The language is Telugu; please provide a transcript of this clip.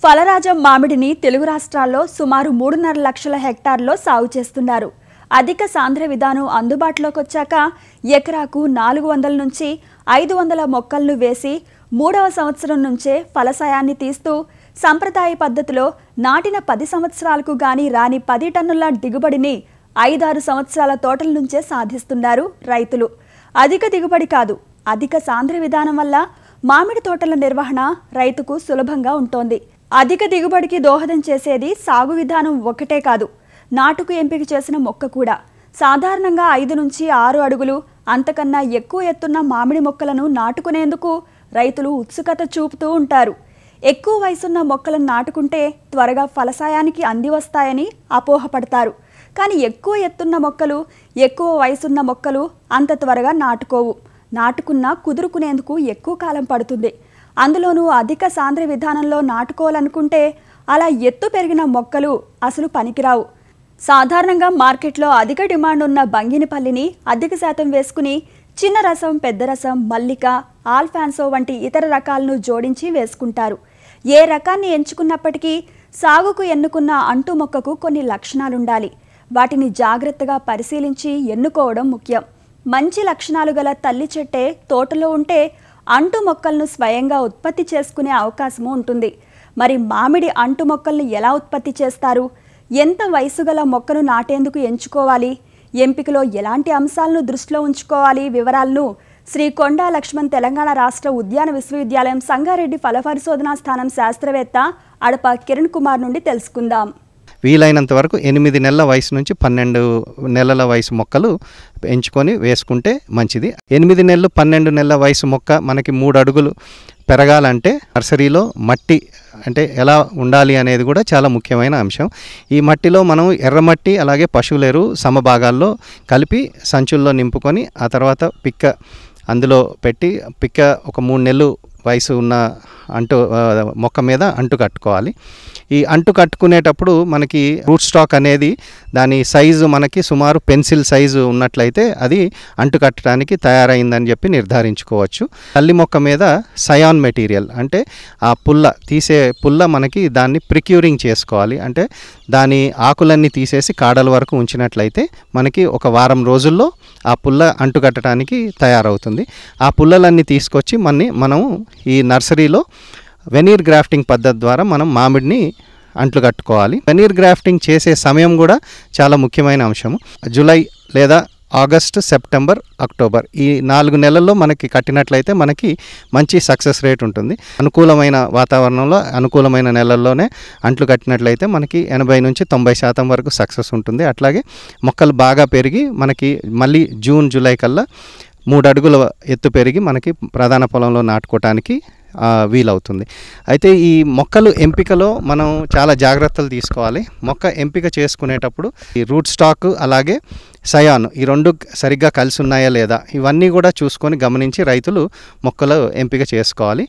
ఫలరాజం మామిడిని తెలుగు రాష్ట్రాల్లో సుమారు 3.5 లక్షల హెక్టార్లలో సాగు చేస్తున్నారు. అధిక సాంద్ర విధానం అందుబాటులోకి వచ్చాక ఎకరాకు 400 నుంచి 500 మొక్కలను వేసి 3వ సంవత్సరం నుంచే ఫలసాయాన్ని తీస్తూ సంప్రదాయ పద్ధతిలో నాటిన 10 సంవత్సరాలకు గాని రాని 10 టన్నుల దిగుబడిని 5-6 సంవత్సరాల తోటల నుంచే సాధిస్తున్నారు రైతులు. అధిక దిగుబడి కాదు, అధిక సాంద్ర విధానం వల్ల మామిడి తోటల నిర్వహణ రైతుకు సులభంగా ఉంటోంది. అధిక దిగుబడికి దోహదం చేసేది సాగు విధానం ఒక్కటే కాదు, నాటుకు ఎంపిక చేసిన మొక్క కూడా. సాధారణంగా 5 నుంచి 6 అడుగులు అంతకన్నా ఎక్కువ ఎత్తున్న మామిడి మొక్కలను నాటుకునేందుకు రైతులు ఉత్సుకత చూపుతూ ఉంటారు. ఎక్కువ వయసున్న మొక్కలను నాటుకుంటే త్వరగా ఫలసాయానికి అంది వస్తాయని అపోహపడతారు. కానీ ఎక్కువ ఎత్తున్న మొక్కలు, ఎక్కువ వయసున్న మొక్కలు అంత త్వరగా నాటుకోవు. నాటుకున్నా కుదురుకునేందుకు ఎక్కువ కాలం పడుతుంది. అందులోనూ అధిక సాంద్ర విధానంలో నాటుకోవాలనుకుంటే అలా ఎత్తు పెరిగిన మొక్కలు అసలు పనికిరావు. సాధారణంగా మార్కెట్లో అధిక డిమాండ్ ఉన్న బంగినపల్లిని అధిక శాతం వేసుకుని చిన్న రసం, పెద్ద రసం, మల్లిక, ఆల్ఫాన్సో వంటి ఇతర రకాలను జోడించి వేసుకుంటారు. ఏ రకాన్ని ఎంచుకున్నప్పటికీ సాగుకు ఎన్నుకున్న అంటు మొక్కకు కొన్ని లక్షణాలుండాలి. వాటిని జాగ్రత్తగా పరిశీలించి ఎన్నుకోవడం ముఖ్యం. మంచి లక్షణాలు గల తల్లి చెట్టే తోటలో ఉంటే అంటు మొక్కలను స్వయంగా ఉత్పత్తి చేసుకునే అవకాశము ఉంటుంది. మరి మామిడి అంటు మొక్కలను ఎలా ఉత్పత్తి చేస్తారు? ఎంత వయసు గల మొక్కను నాటేందుకు ఎంచుకోవాలి? ఎంపికలో ఎలాంటి అంశాలను దృష్టిలో ఉంచుకోవాలి? వివరాలను శ్రీ కొండా లక్ష్మణ్ తెలంగాణ రాష్ట్ర ఉద్యాన విశ్వవిద్యాలయం సంగారెడ్డి ఫల పరిశోధనా స్థానం శాస్త్రవేత్త అడప కిరణ్ కుమార్ నుండి తెలుసుకుందాం. వీలైనంత వరకు 8 నెలల వయసు నుంచి 12 నెలల వయసు మొక్కలు ఎంచుకొని వేసుకుంటే మంచిది. 8 నెలలు 12 నెలల వయసు మొక్క మనకి 3 అడుగులు పెరగాలంటే నర్సరీలో మట్టి అంటే ఎలా ఉండాలి అనేది కూడా చాలా ముఖ్యమైన అంశం. ఈ మట్టిలో మనం ఎర్రమట్టి అలాగే పశువుల ఎరువు సమభాగాల్లో కలిపి సంచుల్లో నింపుకొని ఆ తర్వాత పిక్క అందులో పెట్టి పిక్క ఒక 3 నెలలు వయసు ఉన్న మొక్క మీద అంటు కట్టుకోవాలి. ఈ అంటు కట్టుకునేటప్పుడు మనకి రూట్ స్టాక్ అనేది దాని సైజు మనకి సుమారు పెన్సిల్ సైజు ఉన్నట్లయితే అది అంటు కట్టడానికి తయారైందని చెప్పి నిర్ధారించుకోవచ్చు. తల్లి మొక్క మీద సయాన్ మెటీరియల్ అంటే ఆ తీసే పుల్ల మనకి దాన్ని ప్రిక్యూరింగ్ చేసుకోవాలి. అంటే దాని ఆకులన్నీ తీసేసి కాడల వరకు ఉంచినట్లయితే మనకి ఒక వారం రోజుల్లో ఆ పుల్ల అంటు కట్టడానికి తయారవుతుంది. ఆ పుల్లలన్నీ తీసుకొచ్చి మనం ఈ నర్సరీలో వెనీర్ గ్రాఫ్టింగ్ పద్ధతి ద్వారా మనం మామిడిని అంట్లు కట్టుకోవాలి. వెనీర్ గ్రాఫ్టింగ్ చేసే సమయం కూడా చాలా ముఖ్యమైన అంశము. జూలై లేదా ఆగస్టు, సెప్టెంబర్, అక్టోబర్ ఈ 4 నెలల్లో మనకి కట్టినట్లయితే మనకి మంచి సక్సెస్ రేట్ ఉంటుంది. అనుకూలమైన వాతావరణంలో అనుకూలమైన నెలల్లోనే అంట్లు కట్టినట్లయితే మనకి 80 నుంచి 90% వరకు సక్సెస్ ఉంటుంది. అట్లాగే మొక్కలు బాగా పెరిగి మనకి మళ్ళీ జూన్, జూలై కల్లా 3 అడుగుల ఎత్తు పెరిగి మనకి ప్రధాన పొలంలో నాటుకోవటానికి వీలవుతుంది. అయితే ఈ మొక్కలు ఎంపికలో మనం చాలా జాగ్రత్తలు తీసుకోవాలి. మొక్క ఎంపిక చేసుకునేటప్పుడు ఈ రూట్ స్టాక్ అలాగే సయాన్ ఈ 2 సరిగ్గా కలిసి ఉన్నాయా లేదా ఇవన్నీ కూడా చూసుకొని గమనించి రైతులు మొక్కలు ఎంపిక చేసుకోవాలి.